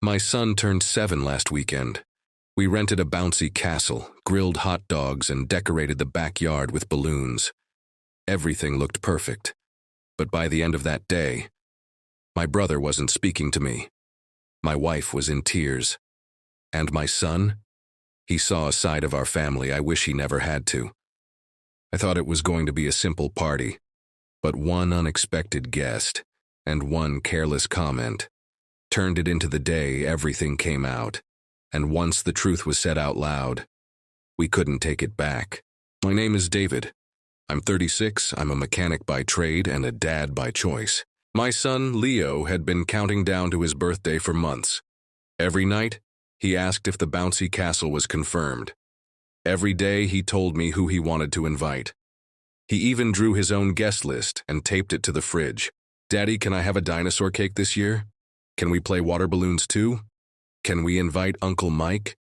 My son turned 7 last weekend. We rented a bouncy castle, grilled hot dogs, and decorated the backyard with balloons. Everything looked perfect. But by the end of that day, my brother wasn't speaking to me. My wife was in tears. And my son? He saw a side of our family I wish he never had to. I thought it was going to be a simple party, but one unexpected guest and one careless comment turned it into the day everything came out. And once the truth was said out loud, we couldn't take it back. My name is David. I'm 36, I'm a mechanic by trade and a dad by choice. My son, Leo, had been counting down to his birthday for months. Every night, he asked if the bouncy castle was confirmed. Every day, he told me who he wanted to invite. He even drew his own guest list and taped it to the fridge. Daddy, can I have a dinosaur cake this year? Can we play water balloons too? Can we invite Uncle Mike?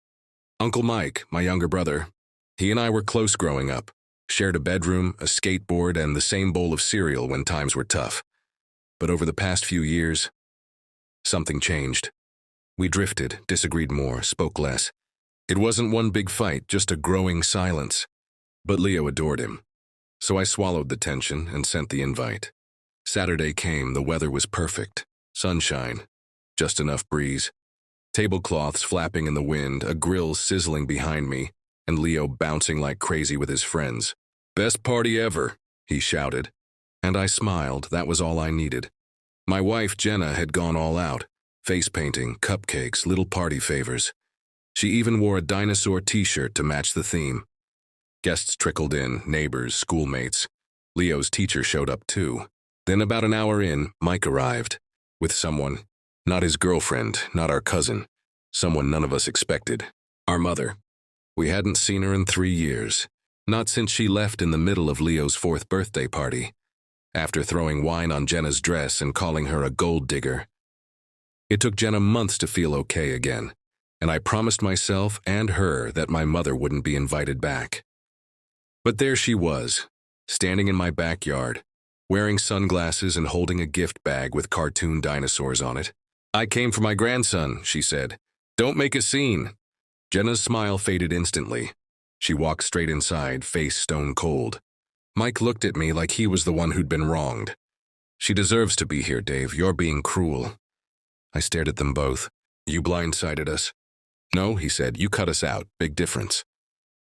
Uncle Mike, my younger brother. He and I were close growing up, shared a bedroom, a skateboard, and the same bowl of cereal when times were tough. But over the past few years, something changed. We drifted, disagreed more, spoke less. It wasn't one big fight, just a growing silence. But Leo adored him. So I swallowed the tension and sent the invite. Saturday came, the weather was perfect. Sunshine, just enough breeze. Tablecloths flapping in the wind, a grill sizzling behind me, and Leo bouncing like crazy with his friends. "Best party ever," he shouted. And I smiled, that was all I needed. My wife, Jenna, had gone all out. Face painting, cupcakes, little party favors. She even wore a dinosaur t-shirt to match the theme. Guests trickled in, neighbors, schoolmates. Leo's teacher showed up too. Then about an hour in, Mike arrived. With someone. Not his girlfriend, not our cousin. Someone none of us expected. Our mother. We hadn't seen her in 3 years. Not since she left in the middle of Leo's 4th birthday party. After throwing wine on Jenna's dress and calling her a gold digger. It took Jenna months to feel okay again, and I promised myself and her that my mother wouldn't be invited back. But there she was, standing in my backyard, wearing sunglasses and holding a gift bag with cartoon dinosaurs on it. "I came for my grandson," she said. "Don't make a scene." Jenna's smile faded instantly. She walked straight inside, face stone cold. Mike looked at me like he was the one who'd been wronged. "She deserves to be here, Dave. You're being cruel." I stared at them both. "You blindsided us." "No," he said. "You cut us out. Big difference."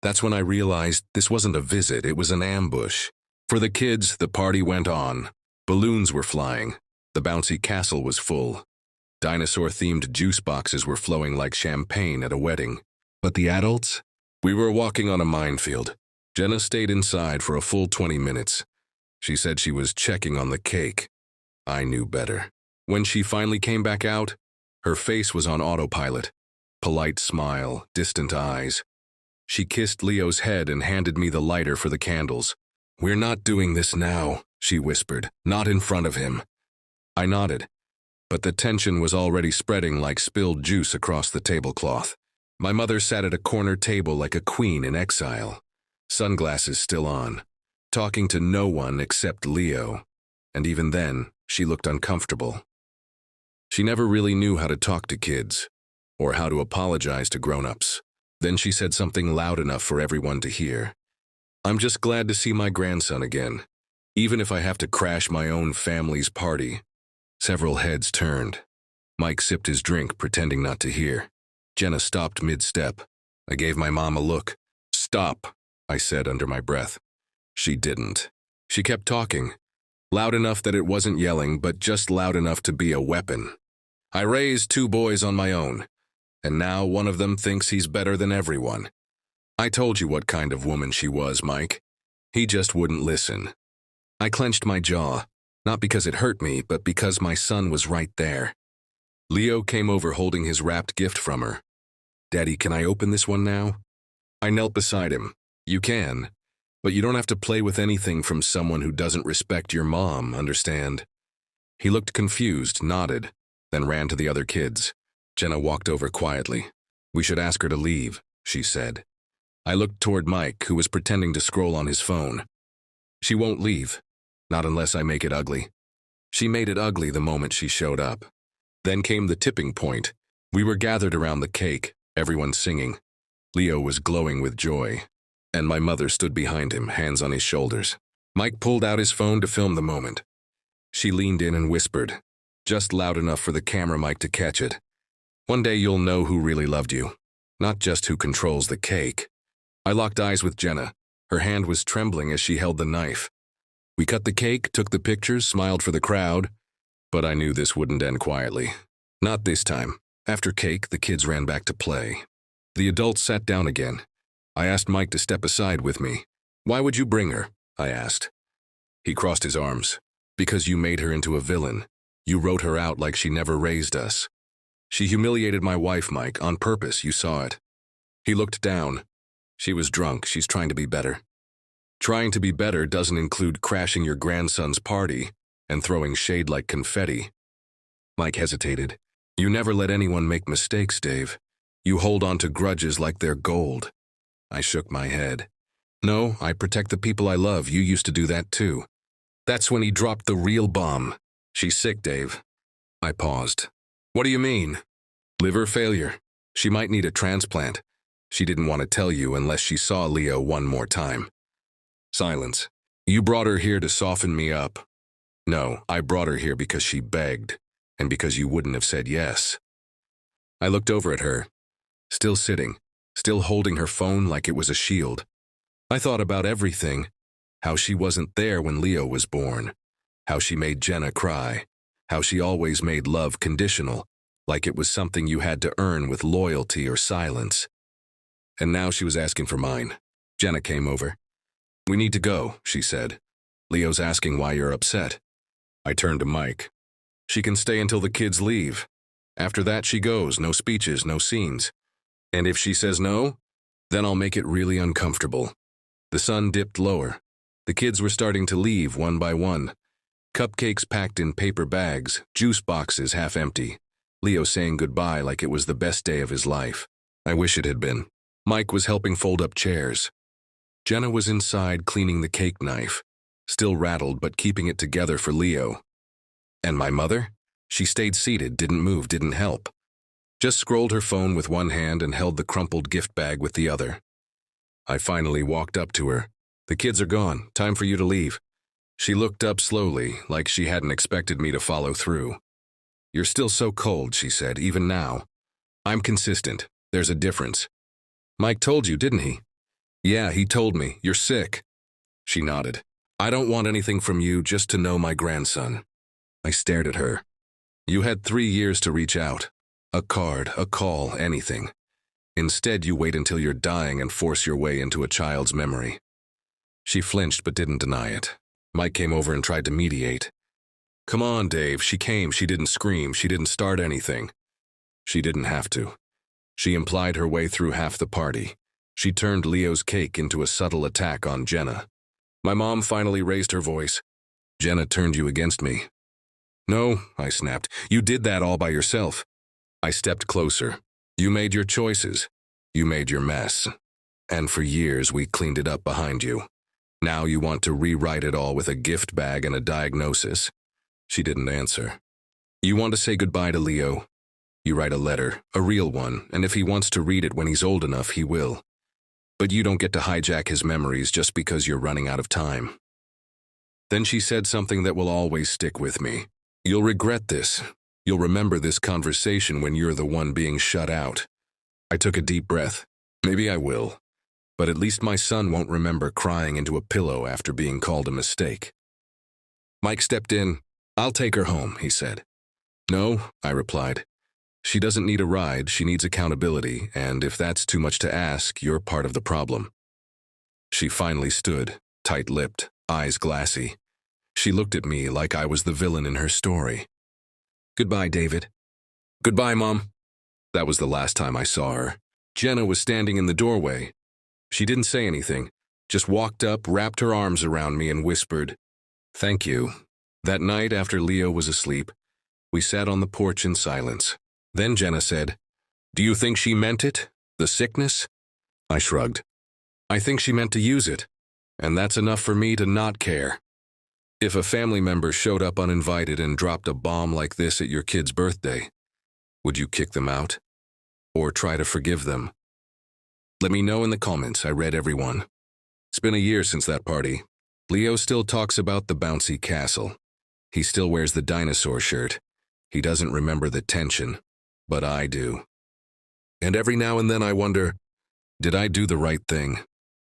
That's when I realized this wasn't a visit, it was an ambush. For the kids, the party went on. Balloons were flying. The bouncy castle was full. Dinosaur-themed juice boxes were flowing like champagne at a wedding. But the adults? We were walking on a minefield. Jenna stayed inside for a full 20 minutes. She said she was checking on the cake. I knew better. When she finally came back out, her face was on autopilot. Polite smile, distant eyes. She kissed Leo's head and handed me the lighter for the candles. "We're not doing this now," she whispered. "Not in front of him." I nodded, but the tension was already spreading like spilled juice across the tablecloth. My mother sat at a corner table like a queen in exile, sunglasses still on, talking to no one except Leo, and even then, she looked uncomfortable. She never really knew how to talk to kids, or how to apologize to grown-ups. Then she said something loud enough for everyone to hear. "I'm just glad to see my grandson again, even if I have to crash my own family's party." Several heads turned. Mike sipped his drink, pretending not to hear. Jenna stopped mid-step. I gave my mom a look. "Stop," I said under my breath. She didn't. She kept talking, loud enough that it wasn't yelling, but just loud enough to be a weapon. "I raised 2 boys on my own, and now one of them thinks he's better than everyone. I told you what kind of woman she was, Mike. He just wouldn't listen." I clenched my jaw, not because it hurt me, but because my son was right there. Leo came over holding his wrapped gift from her. "Daddy, can I open this one now?" I knelt beside him. "You can, but you don't have to play with anything from someone who doesn't respect your mom, understand?" He looked confused, nodded, then ran to the other kids. Jenna walked over quietly. "We should ask her to leave," she said. I looked toward Mike, who was pretending to scroll on his phone. "She won't leave, not unless I make it ugly." She made it ugly the moment she showed up. Then came the tipping point. We were gathered around the cake, everyone singing. Leo was glowing with joy, and my mother stood behind him, hands on his shoulders. Mike pulled out his phone to film the moment. She leaned in and whispered, just loud enough for the camera mic to catch it. "One day you'll know who really loved you, not just who controls the cake." I locked eyes with Jenna. Her hand was trembling as she held the knife. We cut the cake, took the pictures, smiled for the crowd, but I knew this wouldn't end quietly. Not this time. After cake, the kids ran back to play. The adults sat down again. I asked Mike to step aside with me. "Why would you bring her?" I asked. He crossed his arms. "Because you made her into a villain. You wrote her out like she never raised us. She humiliated my wife, Mike, on purpose, you saw it." He looked down. "She was drunk, she's trying to be better." "Trying to be better doesn't include crashing your grandson's party and throwing shade like confetti." Mike hesitated. "You never let anyone make mistakes, Dave. You hold on to grudges like they're gold." I shook my head. "No, I protect the people I love. You used to do that too." That's when he dropped the real bomb. "She's sick, Dave." I paused. "What do you mean?" "Liver failure. She might need a transplant. She didn't want to tell you unless she saw Leo one more time." Silence. "You brought her here to soften me up." "No, I brought her here because she begged, and because you wouldn't have said yes." I looked over at her, still sitting, still holding her phone like it was a shield. I thought about everything. How she wasn't there when Leo was born. How she made Jenna cry. How she always made love conditional, like it was something you had to earn with loyalty or silence. And now she was asking for mine. Jenna came over. "We need to go," she said. "Leo's asking why you're upset." I turned to Mike. "She can stay until the kids leave. After that she goes, no speeches, no scenes. And if she says no, then I'll make it really uncomfortable." The sun dipped lower. The kids were starting to leave one by one. Cupcakes packed in paper bags, juice boxes half empty. Leo saying goodbye like it was the best day of his life. I wish it had been. Mike was helping fold up chairs. Jenna was inside cleaning the cake knife, still rattled but keeping it together for Leo. And my mother? She stayed seated, didn't move, didn't help. Just scrolled her phone with one hand and held the crumpled gift bag with the other. I finally walked up to her. "The kids are gone. Time for you to leave." She looked up slowly, like she hadn't expected me to follow through. "You're still so cold," she said, "even now." "I'm consistent. There's a difference." "Mike told you, didn't he?" "Yeah, he told me. You're sick." She nodded. "I don't want anything from you, just to know my grandson." I stared at her. "You had 3 years to reach out. A card, a call, anything. Instead, you wait until you're dying and force your way into a child's memory." She flinched but didn't deny it. Mike came over and tried to mediate. "Come on, Dave. She came. She didn't scream. She didn't start anything." She didn't have to. She implied her way through half the party. She turned Leo's cake into a subtle attack on Jenna. My mom finally raised her voice. "Jenna turned you against me." "No," I snapped. "You did that all by yourself." I stepped closer. "You made your choices. You made your mess. And for years we cleaned it up behind you. Now you want to rewrite it all with a gift bag and a diagnosis." She didn't answer. "You want to say goodbye to Leo? You write a letter, a real one, and if he wants to read it when he's old enough, he will. But you don't get to hijack his memories just because you're running out of time." Then she said something that will always stick with me. "You'll regret this. You'll remember this conversation when you're the one being shut out." I took a deep breath. Maybe I will. But at least my son won't remember crying into a pillow after being called a mistake. Mike stepped in. "I'll take her home," he said. "No," I replied. "She doesn't need a ride, she needs accountability, and if that's too much to ask, you're part of the problem." She finally stood, tight-lipped, eyes glassy. She looked at me like I was the villain in her story. "Goodbye, David." "Goodbye, Mom." That was the last time I saw her. Jenna was standing in the doorway. She didn't say anything, just walked up, wrapped her arms around me and whispered, "Thank you." That night after Leo was asleep, we sat on the porch in silence. Then Jenna said, "Do you think she meant it? The sickness?" I shrugged. "I think she meant to use it, and that's enough for me to not care. If a family member showed up uninvited and dropped a bomb like this at your kid's birthday, Would you kick them out? Or try to forgive them? Let me know in the comments. I read everyone. It's been a year since that party. Leo still talks about the bouncy castle. He still wears the dinosaur shirt. He doesn't remember the tension, but I do. And every now and then I wonder, did I do the right thing?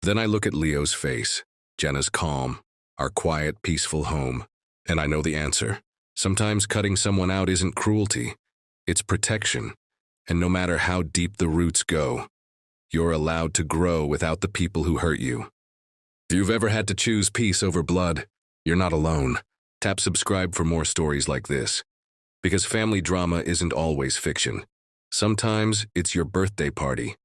Then I look at Leo's face, Jenna's calm, our quiet, peaceful home, and I know the answer. Sometimes cutting someone out isn't cruelty, it's protection. And no matter how deep the roots go, you're allowed to grow without the people who hurt you. If you've ever had to choose peace over blood, you're not alone. Tap subscribe for more stories like this. Because family drama isn't always fiction. Sometimes it's your birthday party,